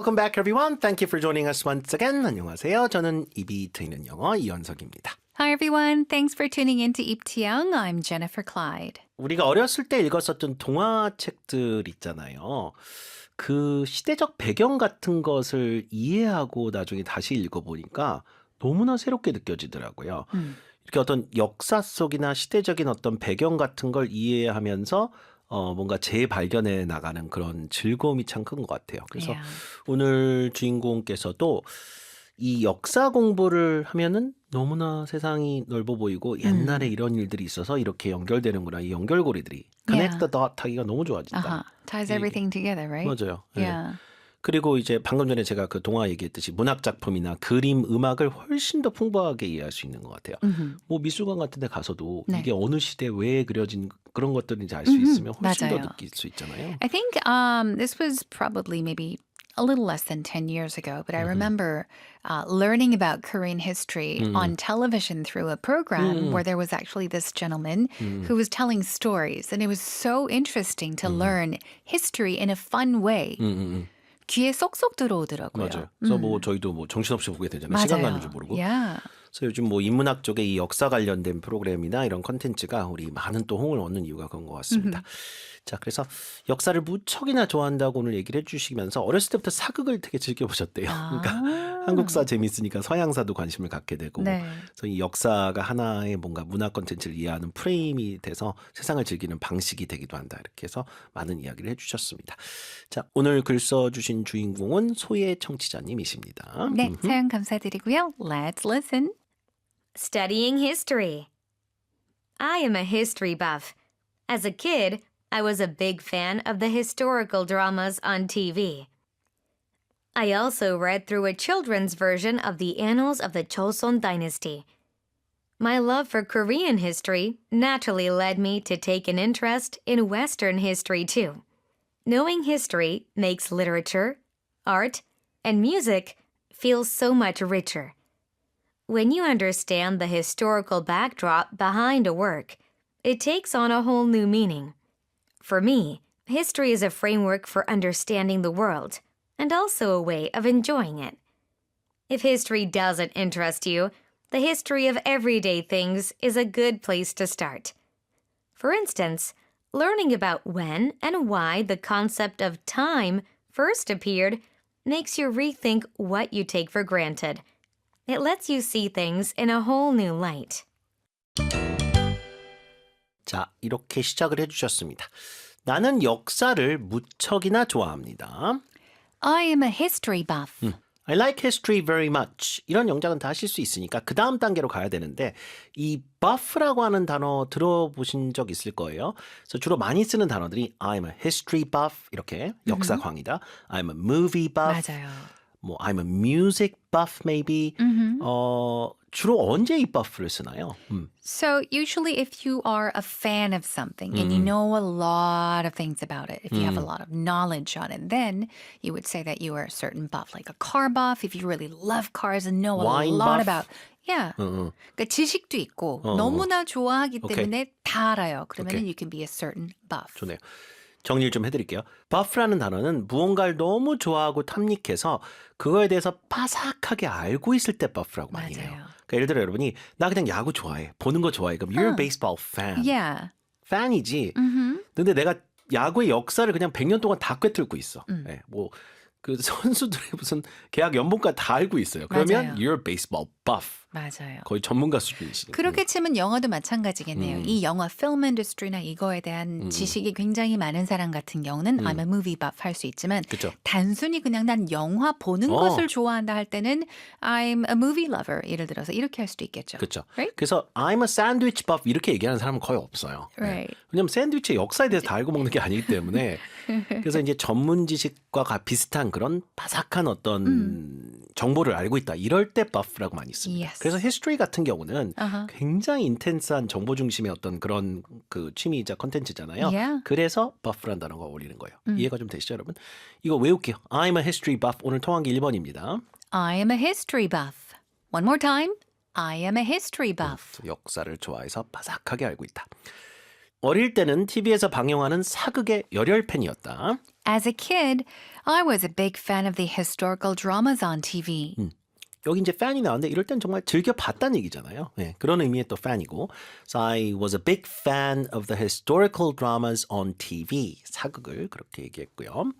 Welcome back, everyone. Thank you for joining us once again. 안녕하세요. 저는 입이 트이는 영어 이현석입니다. Hi everyone. Thanks for tuning in to 입티영. I'm Jennifer Clyde. 우리가 어렸을 때 읽었었던 동화책들 있잖아요. 그 시대적 배경 같은 것을 이해하고 나중에 다시 읽어보니까 너무나 새롭게 느껴지더라고요. 이렇게 어떤 역사 속이나 시대적인 어떤 배경 같은 걸 이해하면서 뭔가 재발견해 나가는 그런 즐거움이 참 큰 것 같아요. 그래서 Yeah. 오늘 주인공께서도 이 역사 공부를 하면은 너무나 세상이 넓어 보이고 옛날에 이런 일들이 있어서 이렇게 연결되는구나. 이 연결고리들이 connect the dot 하기가 너무 좋아진다. Ties 이 everything together, right? 맞아요. 예. Yeah. 그리고 이제 방금 전에 제가 그 동화 얘기했듯이 문학 작품이나 그림, 음악을 훨씬 더 풍부하게 이해할 수 있는 것 같아요. 뭐 미술관 같은 데 가서도 네. 이게 어느 시대에 왜 그려진 그런 것들인지 알 수 있으면 훨씬 더 맞아요. 느낄 수 있잖아요. I think this was probably maybe a little less than 10 years ago, but I remember learning about Korean history on television through a program where there was actually this gentleman who was telling stories, and it was so interesting to learn history in a fun way. 귀에 쏙쏙 들어오더라고요. 맞아요. 그래서 뭐 저희도 뭐 정신없이 보게 되잖아요. 시간 가는 줄 모르고. Yeah. 그래서 요즘 뭐 인문학 쪽에 이 역사 관련된 프로그램이나 이런 컨텐츠가 우리 많은 또 홍을 얻는 이유가 그런 것 같습니다. 자, 그래서 역사를 무척이나 좋아한다고 오늘 얘기를 해주시면서 어렸을 때부터 사극을 되게 즐겨보셨대요. 그러니까 한국사 재밌으니까 서양사도 관심을 갖게 되고 네. 그래서 이 역사가 하나의 뭔가 문화 컨텐츠를 이해하는 프레임이 돼서 세상을 즐기는 방식이 되기도 한다. 이렇게 해서 많은 이야기를 해주셨습니다. 자, 오늘 글 써주신 주인공은 소예 청취자님이십니다. 네, 사연 감사드리고요. Let's listen. Studying history. I am a history buff. As a kid, I was a big fan of the historical dramas on TV. I also read through a children's version of the Annals of the Joseon Dynasty. My love for Korean history naturally led me to take an interest in Western history too. Knowing history makes literature, art, and music feel so much richer. When you understand the historical backdrop behind a work, it takes on a whole new meaning. For me, history is a framework for understanding the world, and also a way of enjoying it. If history doesn't interest you, the history of everyday things is a good place to start. For instance, learning about when and why the concept of time first appeared makes you rethink what you take for granted. It lets you see things in a whole new light. 자, 이렇게 시작을 해주셨습니다. 나는 역사를 무척이나 좋아합니다. I am a history buff. I like history very much. 이런 영작은 다 하실 수 있으니까 그 다음 단계로 가야 되는데 이 buff라고 하는 단어 들어보신 적 있을 거예요. 그래서 주로 많이 쓰는 단어들이 I'm a history buff 이렇게 역사광이다. I'm a movie buff. 맞아요. 뭐 I'm a music buff maybe. 주로 언제 이 buff를 쓰나요? So usually if you are a fan of something and you know a lot of things about it, if you have a lot of knowledge on it, then you would say that you are a certain buff, like a car buff, if you really love cars and know a Wine lot buff? about. Yeah. 그러니까 지식도 있고 너무나 좋아하기 오케이. 때문에 다 알아요. 그러면 오케이. you can be a certain buff. 좋네요. 정리를 좀 해드릴게요. buff라는 단어는 무언가를 너무 좋아하고 탐닉해서 그거에 대해서 빠삭하게 알고 있을 때 buff라고 많이 해요. 맞아요. 그러니까 예를 들어 여러분이 나 그냥 야구 좋아해. 보는 거 좋아해. 그럼 you're a baseball fan. Yeah. fan이지. 근데 내가 야구의 역사를 그냥 100년 동안 다 꿰뚫고 있어. 네, 뭐 그 선수들의 무슨 계약 연봉까지 다 알고 있어요. 그러면 맞아요. you're a baseball buff. 맞아요. 거의 전문가 수준이시니까. 그렇게 치면 영화도 마찬가지겠네요. 이 영화 film industry나 이거에 대한 지식이 굉장히 많은 사람 같은 경우는 I'm a movie buff 할 수 있지만 그쵸. 단순히 그냥 난 영화 보는 것을 좋아한다 할 때는 I'm a movie lover 예를 들어서 이렇게 할 수도 있겠죠. 그렇죠. Right? 그래서 I'm a sandwich buff 이렇게 얘기하는 사람은 거의 없어요. Right. 왜냐면 샌드위치의 역사에 대해서 다 알고 먹는 게 아니기 때문에 그래서 이제 전문 지식과 비슷한 그런 바삭한 어떤 정보를 알고 있다. 이럴 때 buff라고 많이 씁니다. Yes. 그래서 history 같은 경우는 Uh-huh. 굉장히 인텐스한 정보 중심의 어떤 그런 그 취미이자 컨텐츠잖아요. Yeah. 그래서 buff라는 단어가 어울리는 거예요. 이해가 좀 되시죠, 여러분? 이거 외울게요. I'm a history buff. 오늘 통한기 1번입니다. I am a history buff. One more time. I am a history buff. 역사를 좋아해서 바삭하게 알고 있다. 어릴 때는 TV에서 방영하는 사극의 열혈 팬이었다. As a kid, I was a big fan of the historical dramas on TV. 여기 이제 fan이 나왔는데 이럴 땐 정말 즐겨 봤다는 얘기잖아요. 네, 그런 의미의 또 fan이고. So I was a big fan of the historical dramas on TV. 사극을 그렇게 얘기했고요.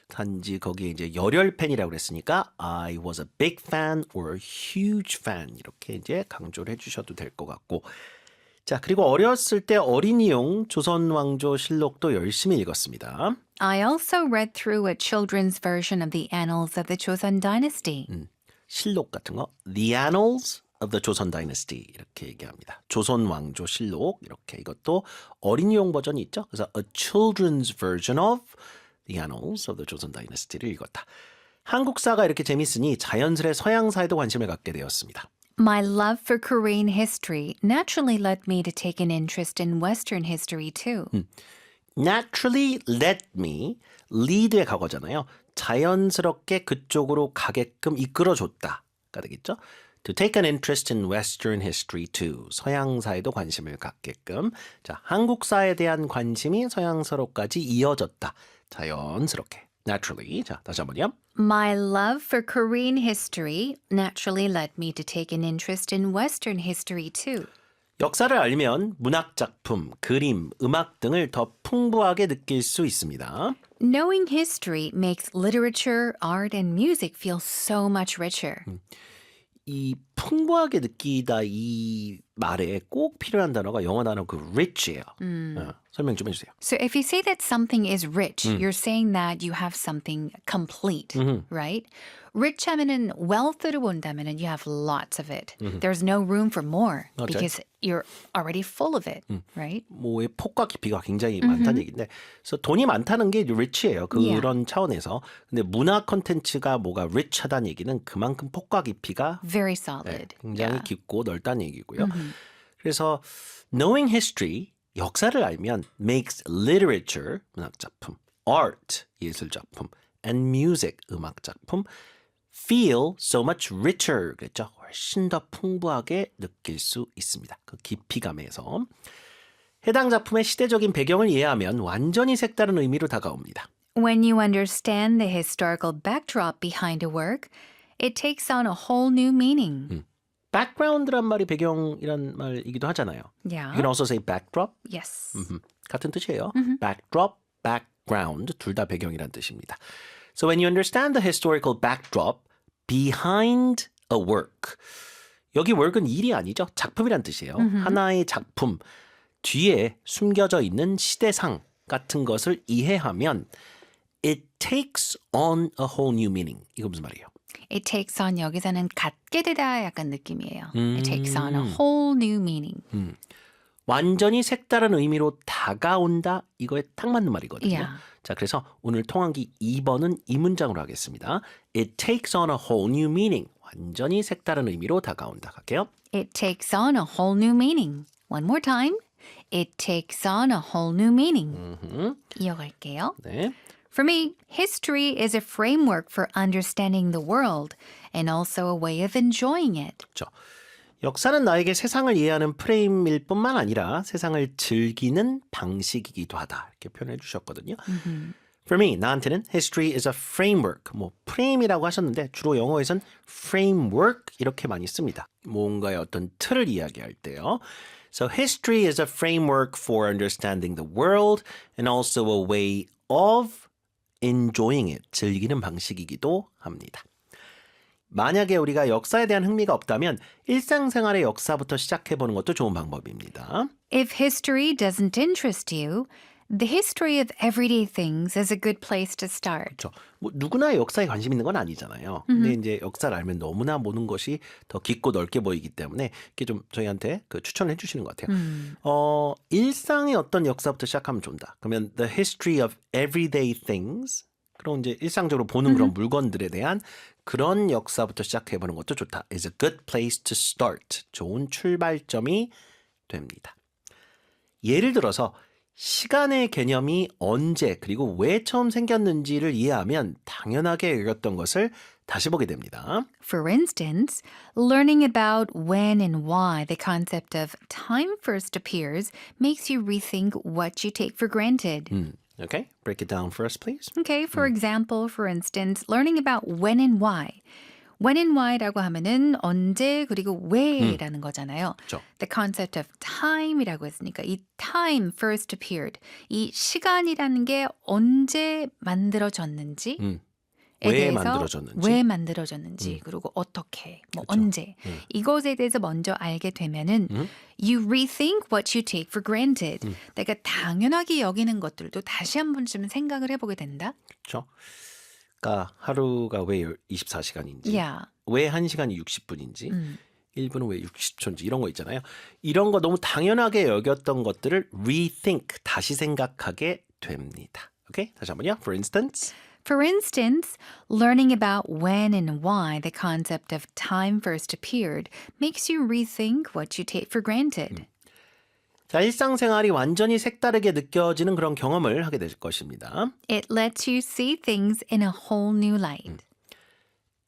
단지 거기에 이제 열혈 팬이라고 그랬으니까 I was a big fan or a huge fan 이렇게 이제 강조를 해주셔도 될 것 같고. 자, 그리고 어렸을 때 어린이용 조선왕조 실록도 열심히 읽었습니다. I also read through a children's version of the Annals of the Joseon Dynasty. 실록 같은 거 The Annals of the Joseon Dynasty 이렇게 얘기합니다. 조선 왕조 실록 이렇게 이것도 어린이용 버전이 있죠. 그래서 a children's version of The Annals of the Joseon Dynasty를 읽었다. 한국사가 이렇게 재밌으니 자연스레 서양사에도 관심을 갖게 되었습니다. My love for Korean history naturally led me to take an interest in Western history too. Naturally led me, lead의 과거잖아요. 자연스럽게 그쪽으로 가게끔 이끌어줬다가 되겠죠. To take an interest in Western history too. 서양사에도 관심을 갖게끔. 자, 한국사에 대한 관심이 서양사로까지 이어졌다. 자연스럽게. Naturally. 자, 다시 한번요. My love for Korean history naturally led me to take an interest in Western history too. 역사를 알면 문학작품, 그림, 음악 등을 더 풍부하게 느낄 수 있습니다. Knowing history makes literature, art, and music feel so much richer. 이 풍부하게 느끼다 이 말에 꼭 필요한 단어가 영어 단어 그 rich예요. 설명 좀 해주세요. So if you say that something is rich, you're saying that you have something complete, right? Rich 하면은 wealth로 본다면은 you have lots of it. There's no room for more 맞아요. because you're already full of it, right? 뭐의 폭과 깊이가 굉장히 많다는 얘기인데, 그래서 돈이 많다는 게 rich예요. 그런 차원에서. 근데 문화 콘텐츠가 뭐가 rich하다는 얘기는 그만큼 폭과 깊이가 Very solid. 굉장히 Yeah. 깊고 넓다는 얘기고요. 그래서 knowing history, 역사를 알면 makes literature, 문학작품, art, 예술작품, and music, 음악작품, feel so much richer, 그랬죠? 훨씬 더 풍부하게 느낄 수 있습니다. 그 깊이감에서. 해당 작품의 시대적인 배경을 이해하면 완전히 색다른 의미로 다가옵니다. When you understand the historical backdrop behind a work, it takes on a whole new meaning. background란 말이 배경이란 말이기도 하잖아요. Yeah. You can also say backdrop. Yes. 같은 뜻이에요. backdrop, background 둘 다 배경이란 뜻입니다. So when you understand the historical backdrop behind a work. 여기 work은 일이 아니죠. 작품이란 뜻이에요. 하나의 작품 뒤에 숨겨져 있는 시대상 같은 것을 이해하면 it takes on a whole new meaning. 이거 무슨 말이에요? It takes on 여기서는 갖게 되다 약간 느낌이에요. It takes on a whole new meaning. 완전히 색다른 의미로 다가온다. 이거에 딱 맞는 말이거든요. Yeah. 자, 그래서 오늘 통한기 2번은 이 문장으로 하겠습니다. It takes on a whole new meaning. 완전히 색다른 의미로 다가온다. 갈게요. It takes on a whole new meaning. One more time. It takes on a whole new meaning. 이어갈게요. 네. For me, history is a framework for understanding the world and also a way of enjoying it. 그렇죠. 역사는 나에게 세상을 이해하는 프레임일 뿐만 아니라 세상을 즐기는 방식이기도 하다. 이렇게 표현해 주셨거든요. For me, 나한테는 history is a framework. 뭐 프레임이라고 하셨는데 주로 영어에선 framework 이렇게 많이 씁니다. 뭔가의 어떤 틀을 이야기할 때요. So history is a framework for understanding the world and also a way of enjoying it. 즐기는 방식이기도 합니다. 만약에 우리가 역사에 대한 흥미가 없다면 일상생활의 역사부터 시작해보는 것도 좋은 방법입니다. If history doesn't interest you, the history of everyday things is a good place to start. 그렇죠. 뭐 누구나 역사에 관심 있는 건 아니잖아요. 근데 이제 역사를 알면 너무나 모든 것이 더 깊고 넓게 보이기 때문에 이렇게 좀 저희한테 그 추천해 주시는 것 같아요. 일상의 어떤 역사부터 시작하면 좋다. 그러면 the history of everyday things. 그럼 이제 일상적으로 보는 그런 물건들에 대한 그런 역사부터 시작해보는 것도 좋다. is a good place to start. 좋은 출발점이 됩니다. 예를 들어서 시간의 개념이 언제 그리고 왜 처음 생겼는지를 이해하면 당연하게 여겼던 것을 다시 보게 됩니다. For instance, learning about when and why the concept of time first appears makes you rethink what you take for granted. Okay, break it down for us, please. Okay, for example, for instance, learning about when and why. When and why라고 하면은 언제 그리고 왜라는 거잖아요. 그렇죠. The concept of time이라고 했으니까 이 time first appeared. 이 시간이라는 게 언제 만들어졌는지 왜 만들어졌는지. 왜 만들어졌는지 그리고 어떻게 뭐 언제 이것에 대해서 먼저 알게 되면은 you rethink what you take for granted. 내가 당연하게 여기는 것들도 다시 한 번쯤 생각을 해보게 된다. 그렇죠. 그러니까 하루가 왜 24시간인지, Yeah. 왜 1시간이 60분인지, 1분은 왜 60초인지 이런 거 있잖아요. 이런 거 너무 당연하게 여겼던 것들을 rethink, 다시 생각하게 됩니다. 오케이? 다시 한번요. For instance, For instance, learning about when and why the concept of time first appeared makes you rethink what you take for granted. 자, 일상생활이 완전히 색다르게 느껴지는 그런 경험을 하게 될 것입니다. It lets you see things in a whole new light.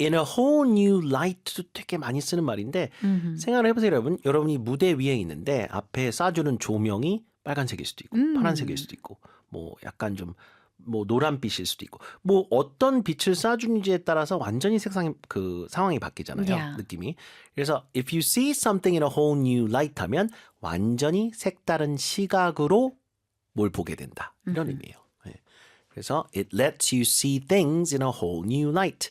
In a whole new light도 되게 많이 쓰는 말인데 생각을 해보세요, 여러분. 여러분이 무대 위에 있는데 앞에 쏴주는 조명이 빨간색일 수도 있고 파란색일 수도 있고 뭐 약간 좀 뭐 노란빛일 수도 있고 뭐 어떤 빛을 쏴주는지에 따라서 완전히 색상이 그 상황이 바뀌잖아요. Yeah. 느낌이. 그래서 if you see something in a whole new light 하면 완전히 색다른 시각으로 뭘 보게 된다. 이런 의미예요. 네. 그래서 it lets you see things in a whole new light.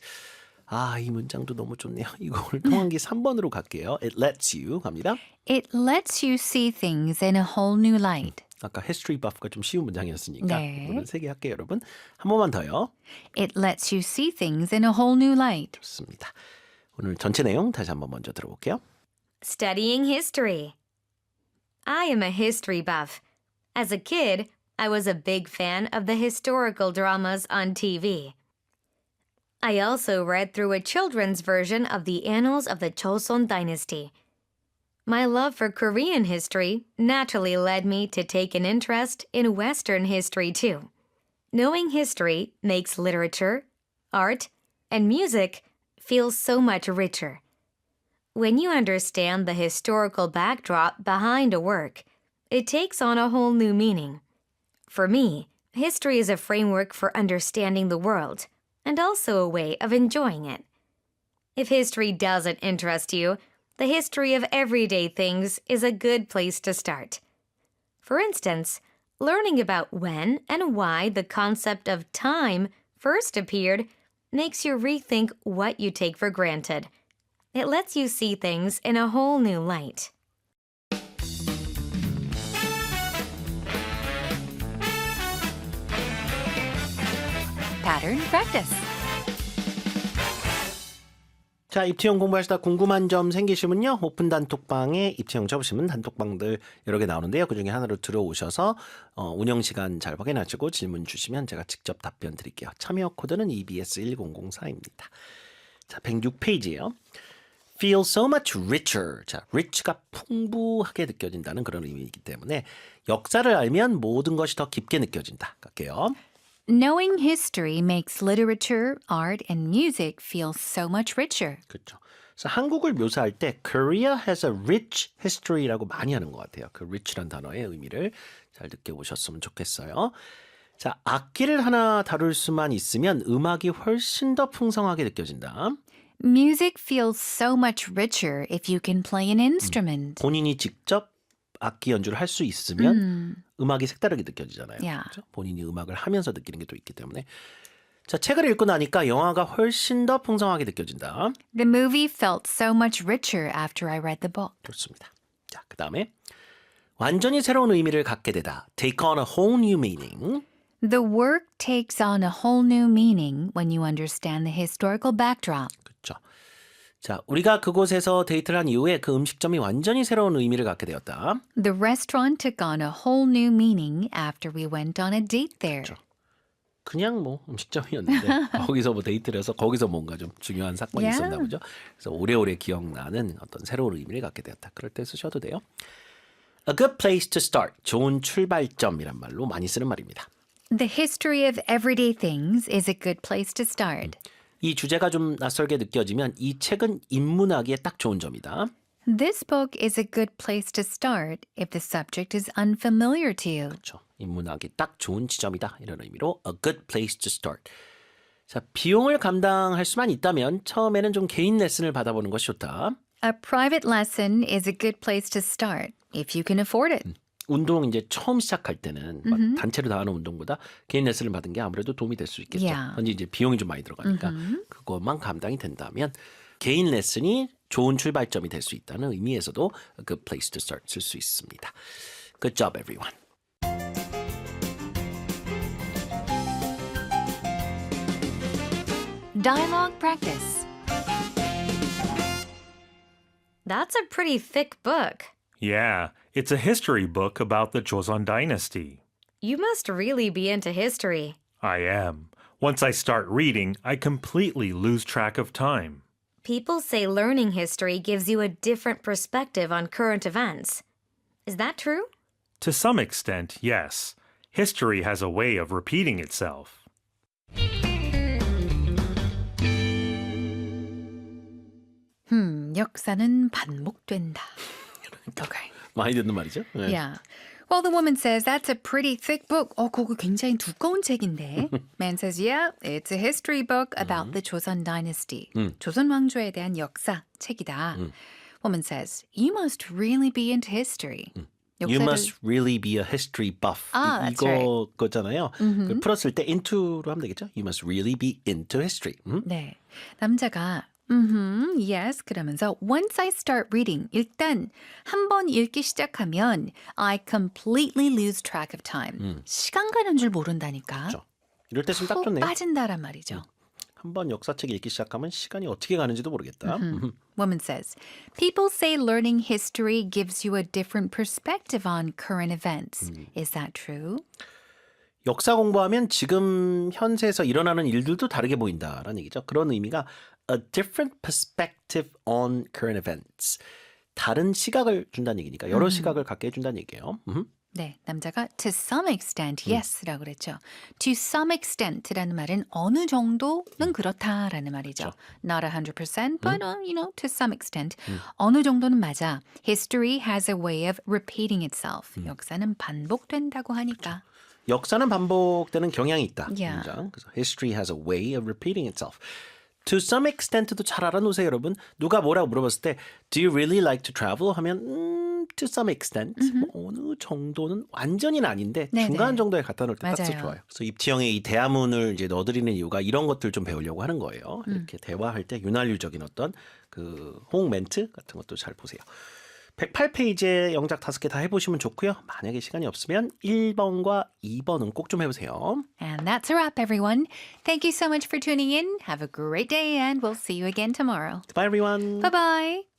아, 이 문장도 너무 좋네요. 이거 오늘 통한기 3번으로 갈게요. It lets you 갑니다. It lets you see things in a whole new light. 아까 history buff가 좀 쉬운 문장이었으니까 네. 오늘 3개 할게요, 여러분. 한 번만 더요. It lets you see things in a whole new light. 좋습니다. 오늘 전체 내용 다시 한번 먼저 들어볼게요. Studying history. I am a history buff. As a kid, I was a big fan of the historical dramas on TV. I also read through a children's version of the Annals of the Joseon Dynasty. My love for Korean history naturally led me to take an interest in Western history too. Knowing history makes literature, art, and music feel so much richer. When you understand the historical backdrop behind a work, it takes on a whole new meaning. For me, history is a framework for understanding the world, and also a way of enjoying it. If history doesn't interest you, the history of everyday things is a good place to start. For instance, learning about when and why the concept of time first appeared makes you rethink what you take for granted. It lets you see things in a whole new light. Pattern practice. 자, 입체형 공부하시다 궁금한 점 생기시면요. 오픈 단톡방에 입체형 접으시면 단톡방들 여러 개 나오는데요. 그중에 하나로 들어오셔서 운영 시간 잘 확인하시고 질문 주시면 제가 직접 답변 드릴게요. 참여 코드는 EBS1004입니다. 자, 106페이지예요. Feel so much richer. 자, rich가 풍부하게 느껴진다는 그런 의미이기 때문에 역사를 알면 모든 것이 더 깊게 느껴진다. 갈게요. Knowing history makes literature, art, and music feel so much richer. 그렇죠. 그래서 한국을 묘사할 때 Korea has a rich history라고 많이 하는 것 같아요. 그 rich란 단어의 의미를 잘 느껴보셨으면 좋겠어요. 자, 악기를 하나 다룰 수만 있으면 음악이 훨씬 더 풍성하게 느껴진다. Music feels so much richer if you can play an instrument. 본인이 직접 악기 연주를 할 수 있으면 음악이 색다르게 느껴지잖아요. Yeah. 그렇죠? 본인이 음악을 하면서 느끼는 게 또 있기 때문에. 자, 책을 읽고 나니까 영화가 훨씬 더 풍성하게 느껴진다. The movie felt so much richer after I read the book. 좋습니다. 자, 그 다음에 완전히 새로운 의미를 갖게 되다. Take on a whole new meaning. The work takes on a whole new meaning when you understand the historical backdrop. 그렇죠. 자, 우리가 그곳에서 데이트를 한 이후에 그 음식점이 완전히 새로운 의미를 갖게 되었다. The restaurant took on a whole new meaning after we went on a date there. 그렇죠. 그냥 뭐 음식점이었는데 거기서 뭐 데이트를 해서 거기서 뭔가 좀 중요한 사건이 Yeah. 있었나 보죠. 그래서 오래오래 기억나는 어떤 새로운 의미를 갖게 되었다. 그럴 때 쓰셔도 돼요. A good place to start. 좋은 출발점이란 말로 많이 쓰는 말입니다. The history of everyday things is a good place to start. 이 주제가 좀 낯설게 느껴지면 이 책은 입문하기에 딱 좋은 점이다. This book is a good place to start if the subject is unfamiliar to you. 그렇죠. 입문하기 딱 좋은 지점이다. 이런 의미로 a good place to start. 자, 비용을 감당할 수만 있다면 처음에는 좀 개인 레슨을 받아보는 것이 좋다. A private lesson is a good place to start if you can afford it. 운동 이제 처음 시작할 때는 막 단체로 다 하는 운동보다 개인 레슨을 받은 게 아무래도 도움이 될 수 있겠죠. Yeah. 근데 이제 비용이 좀 많이 들어가니까 그것만 감당이 된다면 개인 레슨이 좋은 출발점이 될 수 있다는 의미에서도 a good place to start 쓸 수 있습니다. Good job, everyone. Dialogue practice. That's a pretty thick book. Yeah, it's a history book about the Joseon dynasty. You must really be into history. I am. Once I start reading, I completely lose track of time. People say learning history gives you a different perspective on current events. Is that true? To some extent, yes. History has a way of repeating itself. 역사는 반복된다. Okay. 많이 듣는 말이죠. 네. Yeah. Well, the woman says, that's a pretty thick book. 그거 굉장히 두꺼운 책인데. Man says, yeah, it's a history book about the Joseon dynasty. 조선 왕조에 대한 역사 책이다. Woman says, you must really be into history. You 역사를- must really be a history buff. that's 이거 거잖아요. 그 풀었을 때 into로 하면 되겠죠. You must really be into history. 네. 남자가 yes 그러면서 once I start reading 일단 한 번 읽기 시작하면 I completely lose track of time. 시간 가는 줄 모른다니까. 그렇죠. 이럴 때 쓰면 딱 푹 좋네요. 빠진다란 말이죠. 한번 역사책 읽기 시작하면 시간이 어떻게 가는지도 모르겠다. Woman says, people say learning history gives you a different perspective on current events. Is that true? 역사 공부하면 지금 현세에서 일어나는 일들도 다르게 보인다라는 얘기죠. 그런 의미가 a different perspective on current events. 다른 시각을 준다는 얘기니까 여러 시각을 갖게 해준다는 얘기예요. 네, 남자가 to some extent yes라고 그랬죠. To some extent라는 말은 어느 정도는 그렇다라는 말이죠. Not 100%, but to some extent. 어느 정도는 맞아. History has a way of repeating itself. 역사는 반복된다고 하니까. 역사는 반복되는 경향이 있다. Yeah. 문장. 그래서 history has a way of repeating itself. To some extent도 잘 알아놓으세요, 여러분. 누가 뭐라고 물어봤을 때 Do you really like to travel? 하면 to some extent. 뭐 어느 정도는 완전히는 아닌데 네네. 중간 정도에 갖다 놓을 때 딱 맞아요. 좋아요. 그래서 입지형의 이 대화문을 이제 넣어드리는 이유가 이런 것들 좀 배우려고 하는 거예요. 이렇게 대화할 때 윤활유적인 어떤 그 호응 멘트 같은 것도 잘 보세요. 108페이지에 영작 5개 다 해보시면 좋고요. 만약에 시간이 없으면 1번과 2번은 꼭 좀 해보세요. And that's a wrap, everyone. Thank you so much for tuning in. Have a great day, and we'll see you again tomorrow. Bye everyone. Bye-bye.